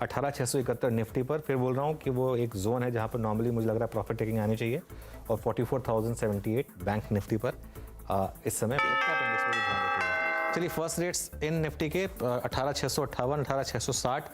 18,671 Nifty पर। फिर बोल रहा हूँ कि वो एक जोन है जहाँ पर नॉर्मली मुझे लग रहा है प्रॉफिट टेकिंग आनी चाहिए। और 44,078 बैंक निफ्टी पर इस समय इंडेक्स पर भी ध्यान रखिएगा। चलिए फर्स्ट रेट्स इन निफ्टी के 18,658, 18,660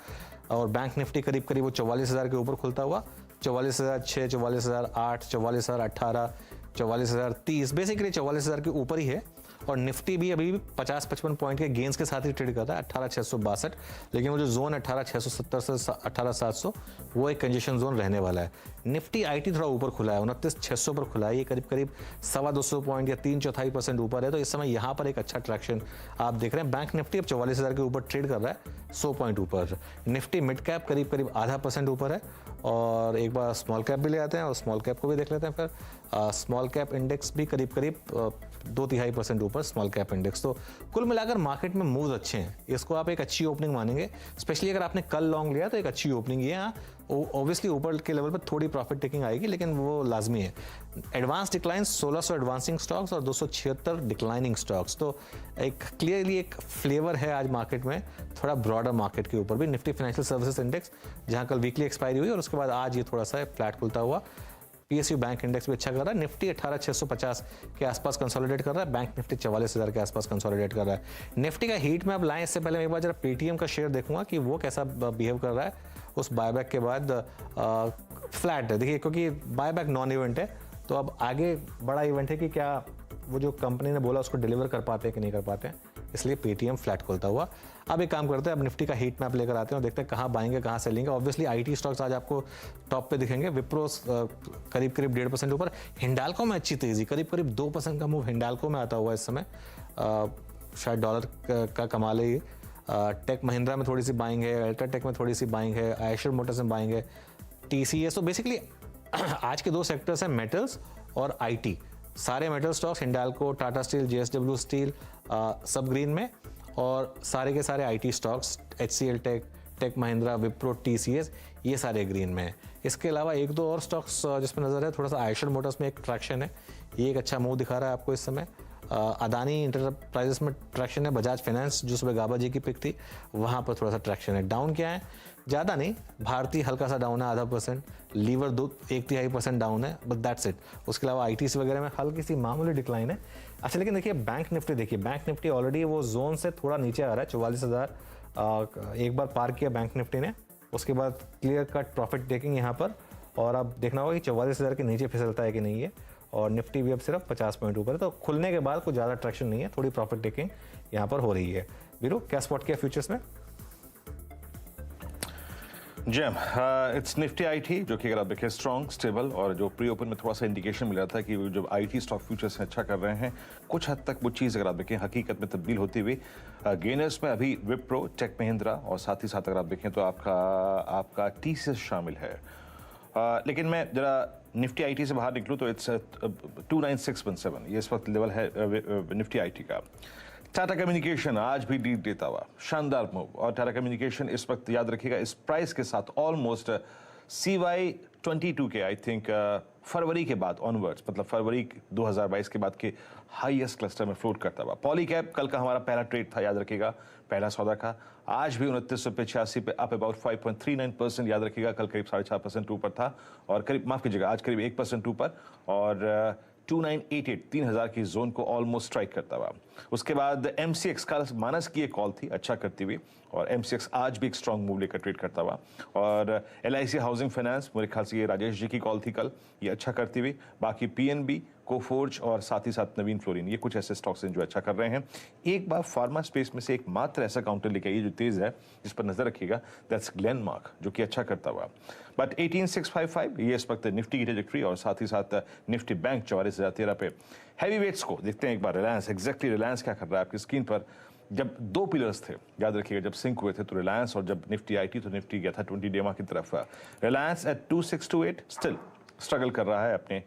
और बैंक निफ्टी करीब करीब वो 44,000 के ऊपर खुलता हुआ 44,006, 44,008, 44,018, 44,030, बेसिकली 44,000 के ऊपर ही है। और निफ्टी भी अभी 50-55 पॉइंट के गेंस के साथ ही ट्रेड करता है 18,662, लेकिन वो जो जोन 18,670 से 18,700 वो एक कंजेशन जोन रहने वाला है। निफ्टी आईटी थोड़ा ऊपर खुला है, 29,600 पर खुला है, ये करीब करीब 225 पॉइंट या 3/4% ऊपर है। तो इस समय यहाँ पर एक अच्छा ट्रैक्शन आप देख रहे हैं। बैंक निफ्टी अब 44,000 के ऊपर ट्रेड कर रहा है 100 पॉइंट ऊपर। निफ्टी मिड कैप करीब करीब 0.5% ऊपर है। और एक बार स्मॉल कैप भी ले आते हैं और स्मॉल कैप को भी देख लेते हैं। फिर स्मॉल कैप इंडेक्स भी करीब करीब 2.5% ऊपर स्मॉल कैप इंडेक्स। तो कुल मिलाकर मार्केट में मूव्स अच्छे हैं, इसको आप एक अच्छी ओपनिंग मानेंगे। स्पेशली अगर आपने कल लॉन्ग लिया तो एक अच्छी ओपनिंग ये है। ऑब्वियसली ऊपर के लेवल पर थोड़ी प्रॉफिट टेकिंग आएगी, लेकिन वो लाजमी है। एडवांस डिक्लाइन 1600 एडवांसिंग स्टॉक्स और 276 डिक्लाइनिंग स्टॉक्स। तो एक क्लियरली एक फ्लेवर है आज मार्केट में, थोड़ा ब्रॉडर मार्केट के ऊपर भी। निफ्टी फाइनेंशियल सर्विसेज इंडेक्स जहां कल वीकली एक्सपायरी हुई और उसके बाद आज ये थोड़ा सा फ्लैट खुलता हुआ। पीएसयू बैंक इंडेक्स भी अच्छा कर रहा है। निफ्टी 18,650 के आसपास कंसोलिडेट कर रहा है, बैंक निफ्टी 44,000 के आसपास कंसोलिडेट कर रहा है। निफ्टी का हीट में अब लाएं, इससे पहले मैं एक बार जरा पेटीएम का शेयर देखूंगा कि वो कैसा बिहेव कर रहा है उस बायबैक के बाद। फ्लैट है देखिए, क्योंकि बायबैक नॉन इवेंट है, तो अब आगे बड़ा इवेंट है कि क्या वो जो कंपनी ने बोला उसको डिलीवर कर पाते हैं कि नहीं कर पाते हैं, इसलिए पेटीएम फ्लैट खुलता हुआ। अब एक काम करते हैं, अब निफ्टी का हीट मैप लेकर आते हैं और देखते हैं कहाँ बाएंगे कहाँ सेलेंगे। ऑब्वियसली आईटी स्टॉक्स आज आपको टॉप पे दिखेंगे। विप्रो करीब करीब 1.5% ऊपर। हिंडाल्को में अच्छी तेजी, करीब करीब 2% का मूव हिंडाल्को में आता हुआ इस समय। शायद डॉलर का कमाल है ये। टेक महिंद्रा में थोड़ी सी बाइंग है, अल्ट्राटेक में थोड़ी सी बाइंग है, आयशर मोटर्स में बाइंग है, टीसीएस। तो बेसिकली आज के दो सेक्टर्स हैं, मेटल्स और आईटी। सारे metal stocks Hindalco, Tata Steel, JSW Steel सब ग्रीन में, और सारे के सारे IT stocks HCL Tech, Tech Mahindra, Wipro, TCS, ये सारे ग्रीन में है। इसके अलावा एक दो और स्टॉक्स जिसमें नजर है, थोड़ा सा आयशर मोटर्स में एक ट्रैक्शन है, ये एक अच्छा मूव दिखा रहा है आपको इस समय। अदानी इंटरप्राइजेस में ट्रैक्शन है। बजाज फाइनेंस जो सुबह गाबा जी की पिक थी वहाँ पर थोड़ा सा ट्रैक्शन है। डाउन क्या है, ज़्यादा नहीं, भारतीय हल्का सा डाउन है 0.5%, लीवर 1.5% डाउन है, बट दैट्स इट। उसके अलावा आईटीसी वगैरह में हल्की सी मामूली डिक्लाइन है। अच्छा, लेकिन देखिए बैंक निफ्टी, देखिए बैंक निफ्टी ऑलरेडी वो जोन से थोड़ा नीचे आ रहा है, 44,000 एक बार पार किया बैंक निफ्टी ने, उसके बाद क्लियर कट प्रॉफिट टेकिंग यहाँ पर। और अब देखना होगा कि 44,000 के नीचे फिसलता है कि नहीं है। और निफ्टी भी अब सिर्फ 50 पॉइंट ऊपर है, तो खुलने के बाद कुछ ज़्यादा ट्रैक्शन नहीं है, थोड़ी प्रॉफिट टेकिंग यहाँ पर हो रही है। वीरू, क्या स्पॉट किया फ्यूचर्स में? जैम इट्स निफ्टी आईटी, जो कि अगर आप देखें स्ट्रॉन्ग स्टेबल, और जो प्री ओपन में थोड़ा सा इंडिकेशन मिला था कि जो आईटी स्टॉक फ्यूचर्स हैं अच्छा कर रहे हैं, कुछ हद तक वो चीज़ अगर आप देखें हकीकत में तब्दील होती हुई। गेनर्स में अभी विप्रो, टेक महिंद्रा और साथ ही साथ अगर आप देखें तो आपका टीसीएस शामिल है। लेकिन मैं जरा निफ्टी आईटी से बाहर निकलूँ तो इट्स 29617, ये इस वक्त लेवल है निफ्टी आईटी का। टाटा कम्युनिकेशन आज भी लीड देता हुआ, शानदार मूव। और टाटा कम्युनिकेशन इस वक्त याद रखिएगा इस प्राइस के साथ ऑलमोस्ट CY22 के आई थिंक फरवरी के बाद ऑनवर्ड्स, मतलब फरवरी 2022 के बाद के हाईएस्ट क्लस्टर में फ्लोट करता हुआ। पॉलीकैब कल का हमारा पहला ट्रेड था, याद रखिएगा, पहला सौदा का। आज भी 2985 पे अप अबाउट 5.39%, याद रखिएगा कल करीब 4.5% ऊपर था, और करीब माफ कीजिएगा आज करीब 1% ऊपर, और 2988 3000 की जोन को ऑलमोस्ट स्ट्राइक करता हुआ। उसके बाद MCX का मानस की एक कॉल थी अच्छा करती हुई, और MCX आज भी एक स्ट्रॉन्ग मूव लेकर ट्रेड करता हुआ। और LIC हाउसिंग फाइनेंस, मेरे ख्याल से ये राजेश जी की कॉल थी कल, ये अच्छा करती हुई। बाकी PNB, कोफोर्ज और साथ ही साथ नवीन फ्लोरिन, ये कुछ ऐसे स्टॉक्स हैं जो अच्छा कर रहे हैं। एक बार फार्मा स्पेस में से एक मात्र ऐसा काउंटर लेके आइए जो तेज है, जिस पर नजर रखिएगा, दैट्स ग्लेनमार्क, जो कि अच्छा करता हुआ। बट 18655 ये इस वक्त निफ्टी की ट्रैजेक्टरी, और साथ ही साथ निफ्टी बैंक 44,013 पे। हैवी वेट्स को देखते हैं एक बार, रिलायंस, एग्जैक्टली रिलायंस क्या कर रहा है आपकी स्क्रीन पर। जब दो पिलर्स थे, याद रखिएगा, जब सिंक हुए थे तो रिलायंस, और जब निफ्टी आईटी तो निफ्टी गया था 20 डेमा की तरफ। रिलायंस एट 2628 स्टिल स्ट्रगल कर रहा है अपने